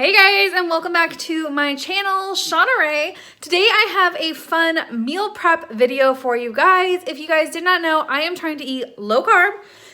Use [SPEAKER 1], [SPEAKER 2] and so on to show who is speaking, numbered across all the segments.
[SPEAKER 1] Hey guys, and welcome back to my channel, Shauna Ray. Today I have a fun meal prep video for you guys. If you guys did not know, I am trying to eat low carb.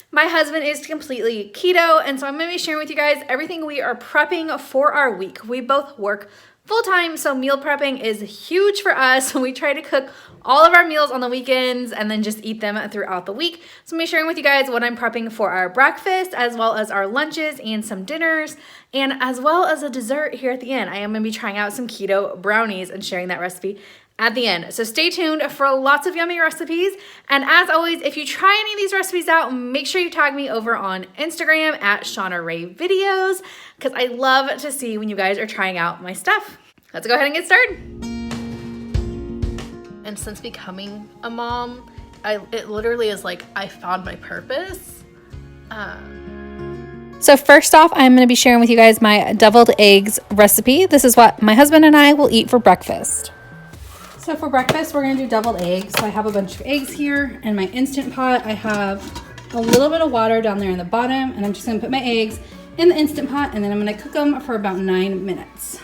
[SPEAKER 1] My husband is completely keto, and so I'm gonna be sharing with you guys everything we are prepping for our week. We both work full-time, so meal prepping is huge for us. We try to cook all of our meals on the weekends and then just eat them throughout the week. So I'm gonna be sharing with you guys what I'm prepping for our breakfast, as well as our lunches and some dinners, and as well as a dessert here at the end. I am gonna be trying out some keto brownies and sharing that recipe at the end. So stay tuned for lots of yummy recipes. And as always, if you try any of these recipes out, make sure you tag me over on Instagram at Shauna Ray Videos, because I love to see when you guys are trying out my stuff. Let's go ahead and get started. And since becoming a mom, it literally is like I found my purpose. So first off, I'm going to be sharing with you guys my deviled eggs recipe. This is what my husband and I will eat for breakfast. So for breakfast, we're going to do deviled eggs. So I have a bunch of eggs here in my Instant Pot. I have a little bit of water down there in the bottom, and I'm just going to put my eggs in the Instant Pot, and then I'm going to cook them for about 9 minutes.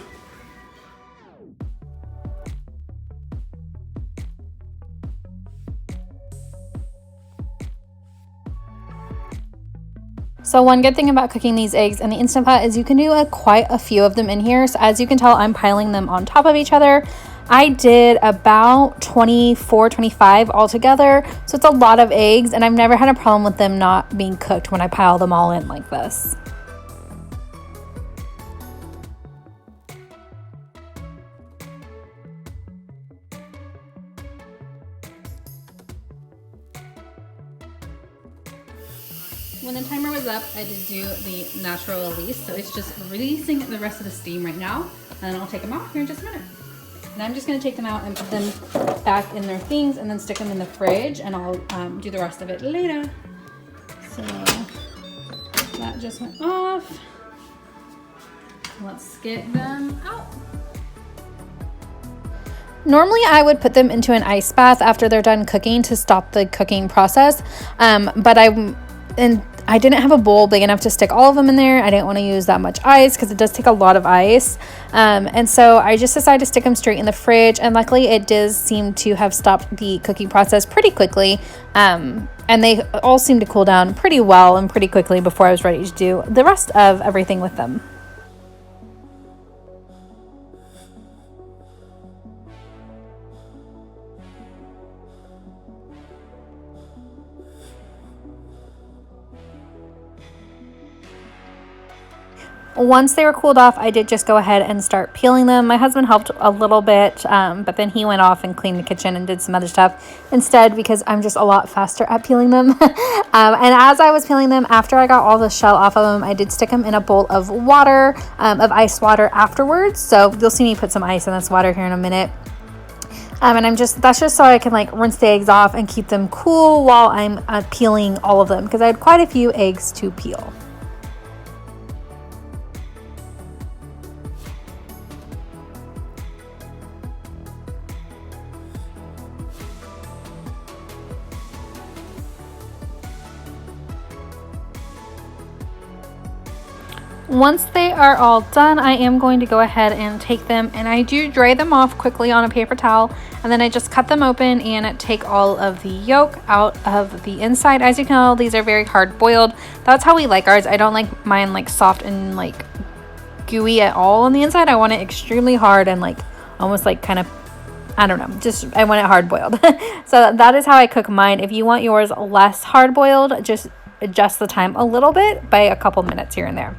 [SPEAKER 1] So one good thing about cooking these eggs in the Instant Pot is you can do quite a few of them in here. So as you can tell, I'm piling them on top of each other. I did about 24, 25 altogether. So it's a lot of eggs, and I've never had a problem with them not being cooked when I pile them all in like this. When the timer was up, I did do the natural release. So it's just releasing the rest of the steam right now. And then I'll take them out here in just a minute. And I'm just gonna take them out and put them back in their things and then stick them in the fridge, and I'll do the rest of it later. So that just went off. Let's get them out. Normally I would put them into an ice bath after they're done cooking to stop the cooking process. But I didn't have a bowl big enough to stick all of them in there. I didn't want to use that much ice because it does take a lot of ice. And so I just decided to stick them straight in the fridge. And luckily it does seem to have stopped the cooking process pretty quickly. And they all seemed to cool down pretty well and pretty quickly before I was ready to do the rest of everything with them. Once they were cooled off, I did just go ahead and start peeling them. My husband helped a little bit, but then he went off and cleaned the kitchen and did some other stuff instead because I'm just a lot faster at peeling them. And as I was peeling them, after I got all the shell off of them, I did stick them in a bowl of water, of ice water afterwards. So you'll see me put some ice in this water here in a minute. And that's just so I can like rinse the eggs off and keep them cool while I'm peeling all of them, because I had quite a few eggs to peel. Once they are all done, I am going to go ahead and take them, and I do dry them off quickly on a paper towel, and then I just cut them open and take all of the yolk out of the inside. As you can tell, these are very hard boiled. That's how we like ours. I don't like mine like soft and like gooey at all on the inside. I want it extremely hard and like almost like kind of, I don't know, just I want it hard boiled. So that is how I cook mine. If you want yours less hard boiled, just adjust the time a little bit by a couple minutes here and there.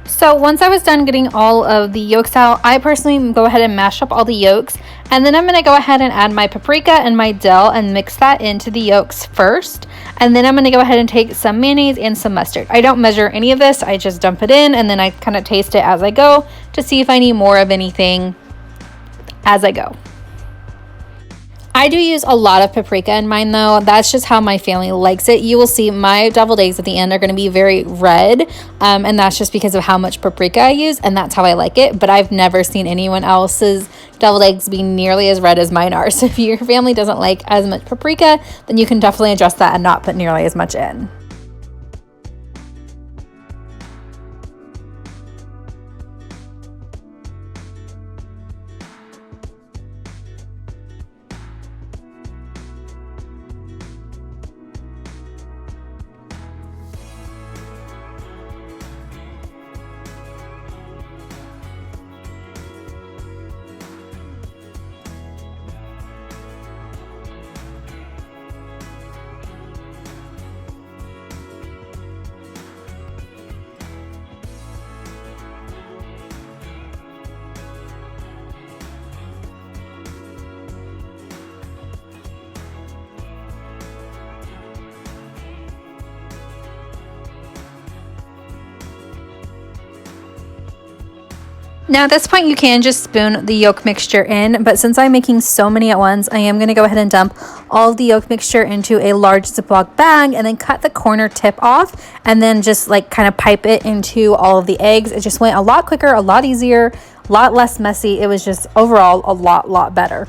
[SPEAKER 1] So once I was done getting all of the yolks out, I personally go ahead and mash up all the yolks, and then I'm going to go ahead and add my paprika and my dill and mix that into the yolks first. And then I'm going to go ahead and take some mayonnaise and some mustard. I don't measure any of this. I just dump it in, and then I kind of taste it as I go to see if I need more of anything as I go. I do use a lot of paprika in mine though. That's just how my family likes it. You will see my deviled eggs at the end are going to be very red, and that's just because of how much paprika I use, and that's how I like it. But I've never seen anyone else's deviled eggs be nearly as red as mine are. So if your family doesn't like as much paprika, then you can definitely adjust that and not put nearly as much in. Now at this point you can just spoon the yolk mixture in, but since I'm making so many at once, I am going to go ahead and dump all of the yolk mixture into a large Ziploc bag and then cut the corner tip off and then just like kind of pipe it into all of the eggs. It just went a lot quicker, a lot easier, a lot less messy. It was just overall a lot better.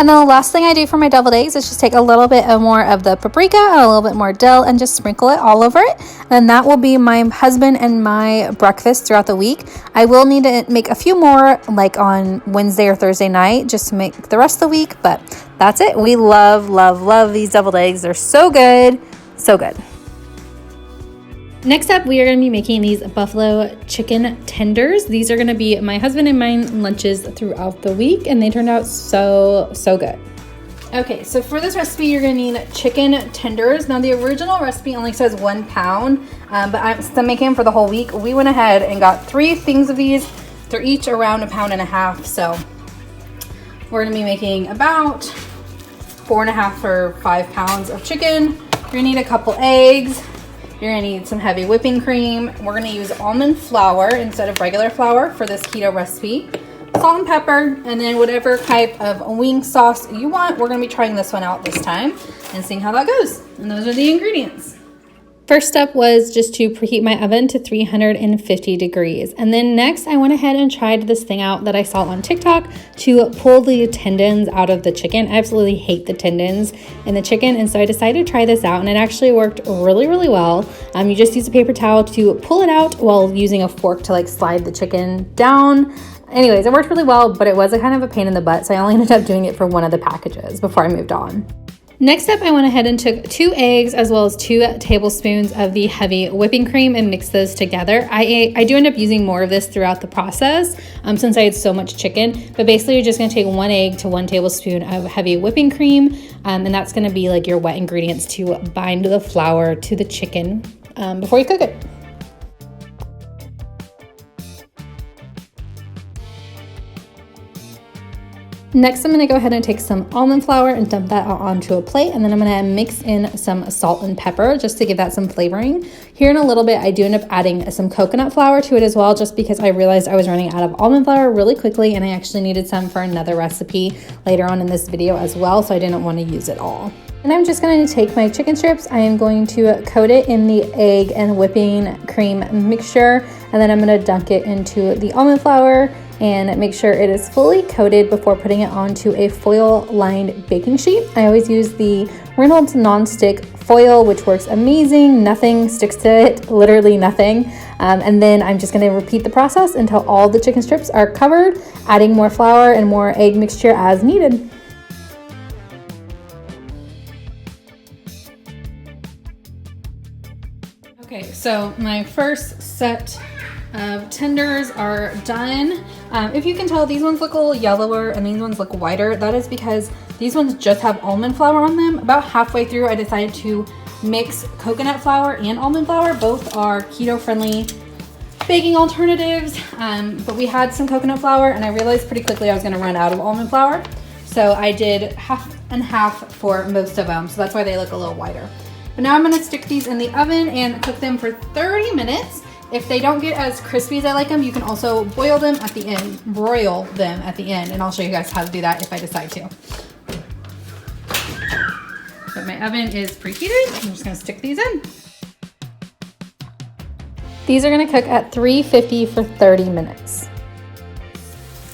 [SPEAKER 1] And then the last thing I do for my deviled eggs is just take a little bit more of the paprika and a little bit more dill and just sprinkle it all over it. And that will be my husband and my breakfast throughout the week. I will need to make a few more like on Wednesday or Thursday night just to make the rest of the week. But that's it. We love these deviled eggs. They're so good. So good. Next up, we are going to be making these buffalo chicken tenders. These are going to be my husband and mine lunches throughout the week, and they turned out so good. Okay, so for this recipe, you're going to need chicken tenders. Now, the original recipe only says 1 pound, but I'm still making them for the whole week. We went ahead and got 3 things of these. They're each around 1.5 pounds, so we're going to be making about 4.5 or 5 pounds of chicken. You're going to need a couple eggs. You're gonna need some heavy whipping cream. We're gonna use almond flour instead of regular flour for this keto recipe. Salt and pepper, and then whatever type of wing sauce you want. We're gonna be trying this one out this time and seeing how that goes. And those are the ingredients. First step was just to preheat my oven to 350 degrees. And then next I went ahead and tried this thing out that I saw on TikTok to pull the tendons out of the chicken. I absolutely hate the tendons in the chicken. And so I decided to try this out, and it actually worked really well. You just use a paper towel to pull it out while using a fork to like slide the chicken down. Anyways, it worked really well, but it was a kind of a pain in the butt. So I only ended up doing it for one of the packages before I moved on. Next up, I went ahead and took 2 eggs as well as 2 tablespoons of the heavy whipping cream and mixed those together. I do end up using more of this throughout the process since I had so much chicken. But basically, you're just going to take 1 egg to 1 tablespoon of heavy whipping cream. And that's going to be like your wet ingredients to bind the flour to the chicken before you cook it. Next, I'm going to go ahead and take some almond flour and dump that out onto a plate, and then I'm going to mix in some salt and pepper just to give that some flavoring. Here in a little bit, I do end up adding some coconut flour to it as well, just because I realized I was running out of almond flour really quickly, and I actually needed some for another recipe later on in this video as well, so I didn't want to use it all. And I'm just going to take my chicken strips. I am going to coat it in the egg and whipping cream mixture, and then I'm going to dunk it into the almond flour
[SPEAKER 2] and make sure it is fully coated before putting it onto a foil-lined baking sheet. I always use the Reynolds non-stick foil, which works amazing. Nothing sticks to it, literally nothing. And then I'm just gonna repeat the process until all the chicken strips are covered, adding more flour and more egg mixture as needed. Okay, so my first set of tenders are done. If you can tell, these ones look a little yellower and these ones look whiter. That is because these ones just have almond flour on them. About halfway through, I decided to mix coconut flour and almond flour. Both are keto-friendly baking alternatives, but we had some coconut flour and I realized pretty quickly I was gonna run out of almond flour. So I did half and half for most of them. So that's why they look a little whiter. But now I'm gonna stick these in the oven and cook them for 30 minutes. If they don't get as crispy as I like them, you can also boil them at the end, broil them at the end, and I'll show you guys how to do that if I decide to. But my oven is preheated. I'm just gonna stick these in. These are gonna cook at 350 for 30 minutes.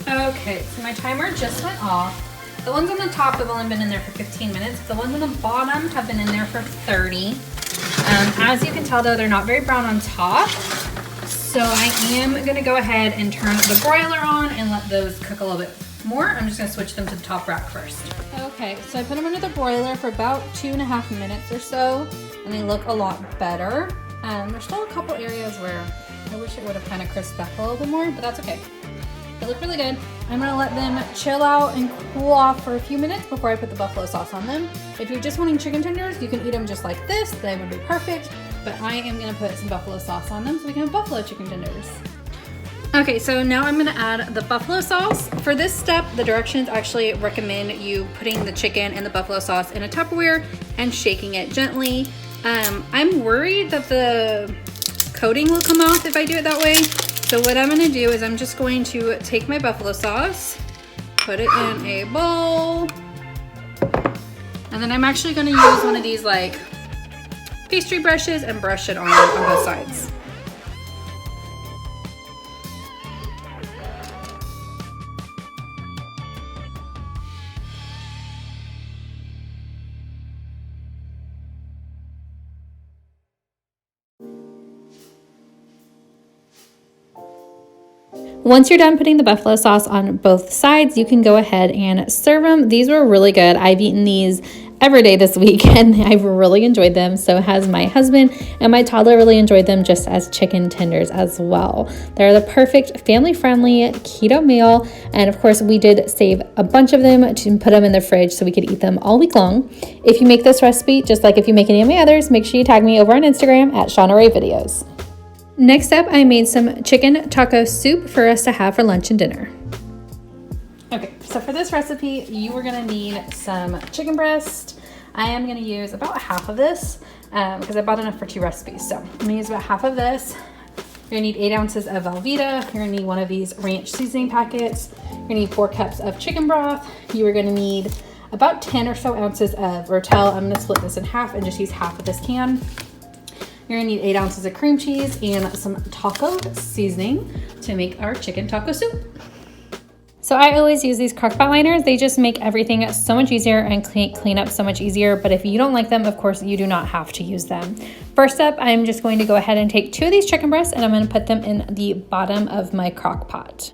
[SPEAKER 2] Okay, so my timer just went off. The ones on the top have only been in there for 15 minutes. The ones on the bottom have been in there for 30. As you can tell though, they're not very brown on top. So I am gonna go ahead and turn the broiler on and let those cook a little bit more. I'm just gonna switch them to the top rack first. Okay, so I put them under the broiler for about 2.5 minutes or so, and they look a lot better. There's still a couple areas where I wish it would have kind of crisped up a little bit more, but that's okay. They look really good. I'm gonna let them chill out and cool off for a few minutes before I put the buffalo sauce on them. If you're just wanting chicken tenders, you can eat them just like this. They would be perfect, but I am gonna put some buffalo sauce on them so we can have buffalo chicken tenders. Okay, so now I'm gonna add the buffalo sauce. For this step, the directions actually recommend you putting the chicken and the buffalo sauce in a Tupperware and shaking it gently. I'm worried that the coating will come off if I do it that way. So what I'm gonna do is I'm just going to take my buffalo sauce, put it in a bowl, and then I'm actually gonna use one of these like pastry brushes and brush it on both sides. Once you're done putting the buffalo sauce on both sides, you can go ahead and serve them. These were really good. I've eaten these every day this week and I've really enjoyed them. So has my husband, and my toddler really enjoyed them just as chicken tenders as well. They're the perfect family-friendly keto meal. And of course, we did save a bunch of them to put them in the fridge so we could eat them all week long. If you make this recipe, just like if you make any of my others, make sure you tag me over on Instagram at Shauna Rae Videos. Next up, I made some chicken taco soup for us to have for lunch and dinner. Okay, so for this recipe, you are gonna need some chicken breast. I am gonna use about half of this because I bought enough for 2 recipes. So I'm gonna use about half of this. You're gonna need 8 ounces of Velveeta. You're gonna need one of these ranch seasoning packets. You're gonna need 4 cups of chicken broth. You are gonna need about 10 or so ounces of Rotel. I'm gonna split this in half and just use half of this can. You're gonna need 8 ounces of cream cheese and some taco seasoning to make our chicken taco soup. So I always use these crock pot liners. They just make everything so much easier and clean up so much easier. But if you don't like them, of course, you do not have to use them. First up, I'm just going to go ahead and take 2 of these chicken breasts and I'm gonna put them in the bottom of my crock pot.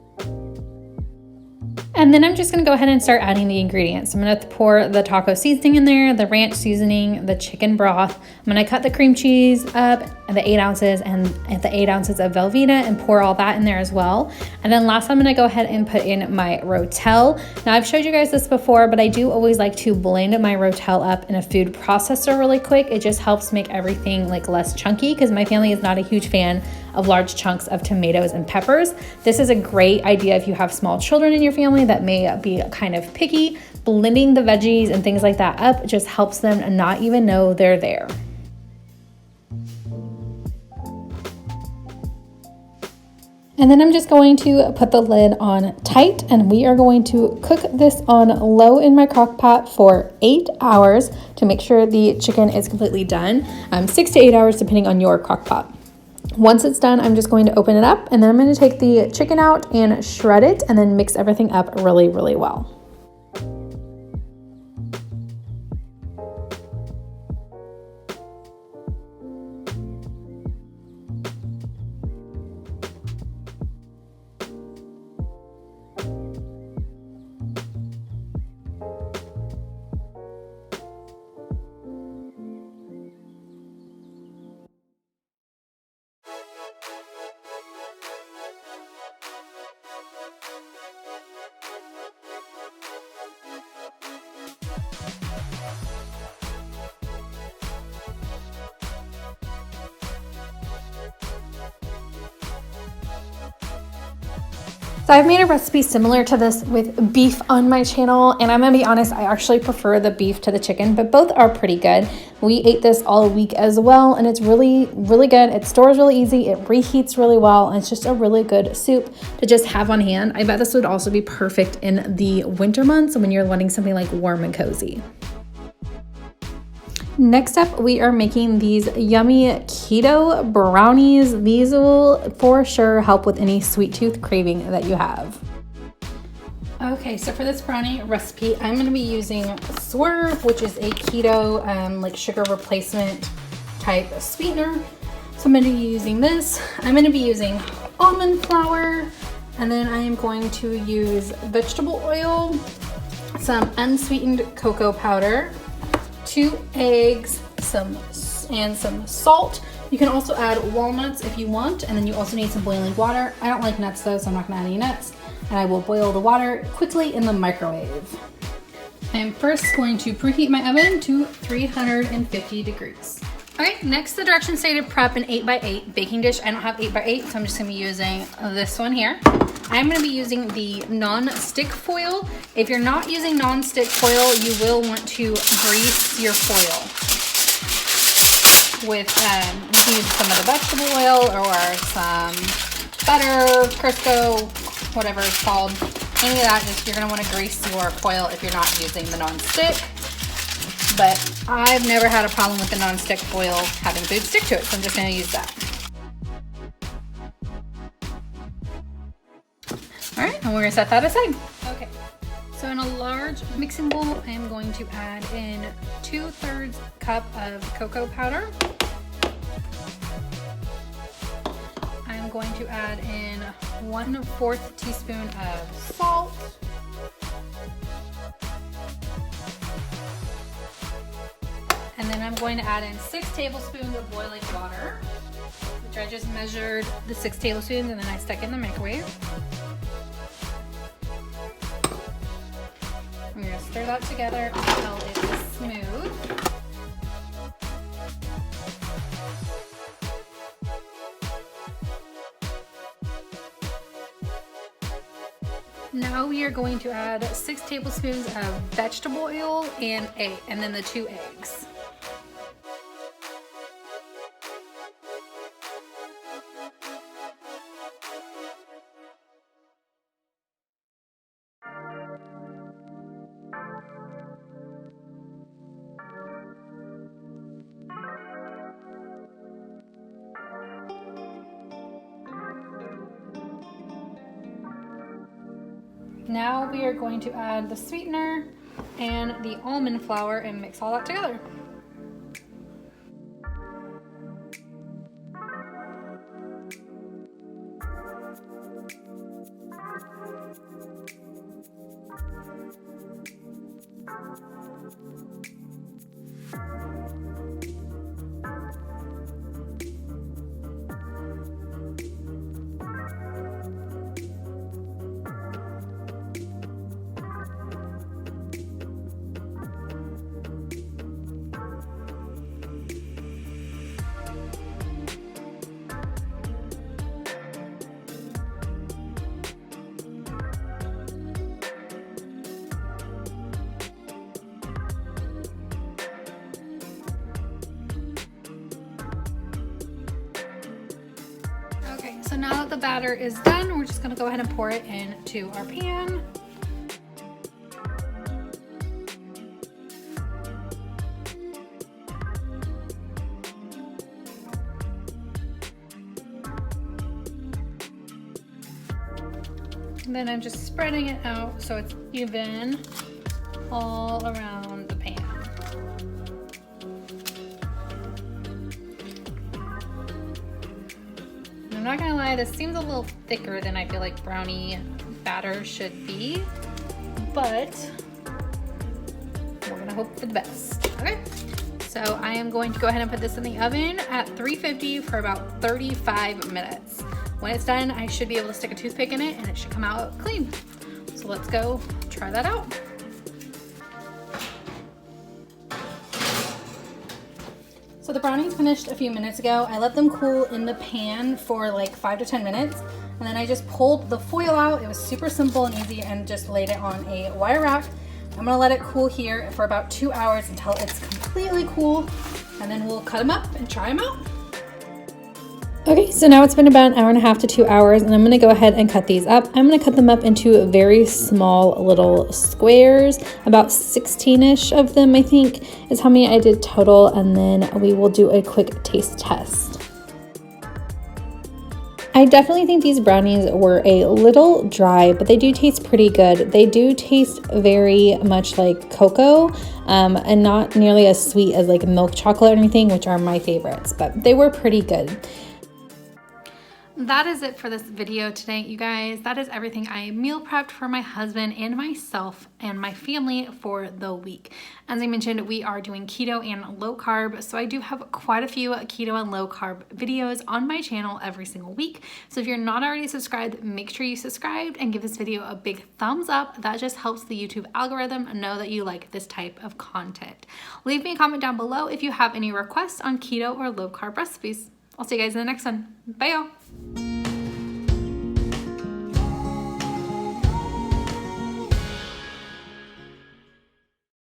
[SPEAKER 2] And then I'm just gonna go ahead and start adding the ingredients. I'm gonna pour the taco seasoning in there, the ranch seasoning, the chicken broth. I'm gonna cut the cream cheese up, the 8 ounces and the 8 ounces of Velveeta and pour all that in there as well. And then last I'm gonna go ahead and put in my Rotel. Now I've showed you guys this before, but I do always like to blend my Rotel up in a food processor really quick. It just helps make everything like less chunky because my family is not a huge fan of large chunks of tomatoes and peppers. This is a great idea if you have small children in your family that may be kind of picky. Blending the veggies and things like that up just helps them not even know they're there. And then I'm just going to put the lid on tight and we are going to cook this on low in my crock pot for 8 hours to make sure the chicken is completely done. 6 to 8 hours depending on your crock pot. Once it's done, I'm just going to open it up, and then I'm going to take the chicken out and shred it and then mix everything up really, really well. So I've made a recipe similar to this with beef on my channel, and I'm gonna be honest, I actually prefer the beef to the chicken, but both are pretty good. We ate this all week as well, and it's really, really good. It stores really easy, it reheats really well, and it's just a really good soup to just have on hand. I bet this would also be perfect in the winter months when you're wanting something like warm and cozy. Next up, we are making these yummy keto brownies. These will for sure help with any sweet tooth craving that you have. Okay, so for this brownie recipe, I'm going to be using Swerve, which is a keto like sugar replacement type sweetener. So I'm going to be using this. I'm going to be using almond flour, and then I am going to use vegetable oil, some unsweetened cocoa powder, 2 eggs, some salt. You can also add walnuts if you want, and then you also need some boiling water. I don't like nuts though, so I'm not gonna add any nuts. And I will boil the water quickly in the microwave. I'm first going to preheat my oven to 350 degrees. All right, next the directions say to prep an 8x8 baking dish. I don't have 8x8, so I'm just gonna be using this one here. I'm gonna be using the non-stick foil. If you're not using non-stick foil, you will want to grease your foil with, you can use some of the vegetable oil or some butter, Crisco, whatever it's called. Any of that, just you're gonna wanna grease your foil if you're not using the non-stick. But I've never had a problem with the non-stick foil having food stick to it, so I'm just gonna use that. All right, and we're gonna set that aside. Okay, so in a large mixing bowl, I am going to add in 2/3 cup of cocoa powder. I'm going to add in 1/4 teaspoon of salt. And then I'm going to add in 6 tablespoons of boiling water, which I just measured the 6 tablespoons and then I stuck in the microwave. I'm going to stir that together until it is smooth. Now we are going to add 6 tablespoons of vegetable oil and then the 2 eggs. Now we are going to add the sweetener and the almond flour and mix all that together. So now that the batter is done, we're just gonna go ahead and pour it into our pan. And then I'm just spreading it out so it's even all around the pan. And I'm not gonna lie, this seems a little thicker than I feel like brownie batter should be, but we're gonna hope for the best. Okay, so I am going to go ahead and put this in the oven at 350 for about 35 minutes. When it's done, I should be able to stick a toothpick in it and it should come out clean. So let's go try that out. So the brownies finished a few minutes ago. I let them cool in the pan for like 5 to 10 minutes. And then I just pulled the foil out. It was super simple and easy, and just laid it on a wire rack. I'm gonna let it cool here for about 2 hours until it's completely cool. And then we'll cut them up and try them out. Okay, so now it's been about an hour and a half to 2 hours, and I'm gonna go ahead and cut these up. I'm gonna cut them up into very small little squares, about 16-ish of them, I think, is how many I did total, and then we will do a quick taste test. I definitely think these brownies were a little dry, but they do taste pretty good. They do taste very much like cocoa, and not nearly as sweet as like milk chocolate or anything, which are my favorites, but they were pretty good. That is it for this video today, you guys. That is everything I meal prepped for my husband and myself and my family for the week. As I mentioned, we are doing keto and low carb, so I do have quite a few keto and low carb videos on my channel every single week. So if you're not already subscribed, make sure you subscribe and give this video a big thumbs up. That just helps the YouTube algorithm know that you like this type of content. Leave me a comment down below if you have any requests on keto or low carb recipes. I'll see you guys in the next one. Bye, y'all.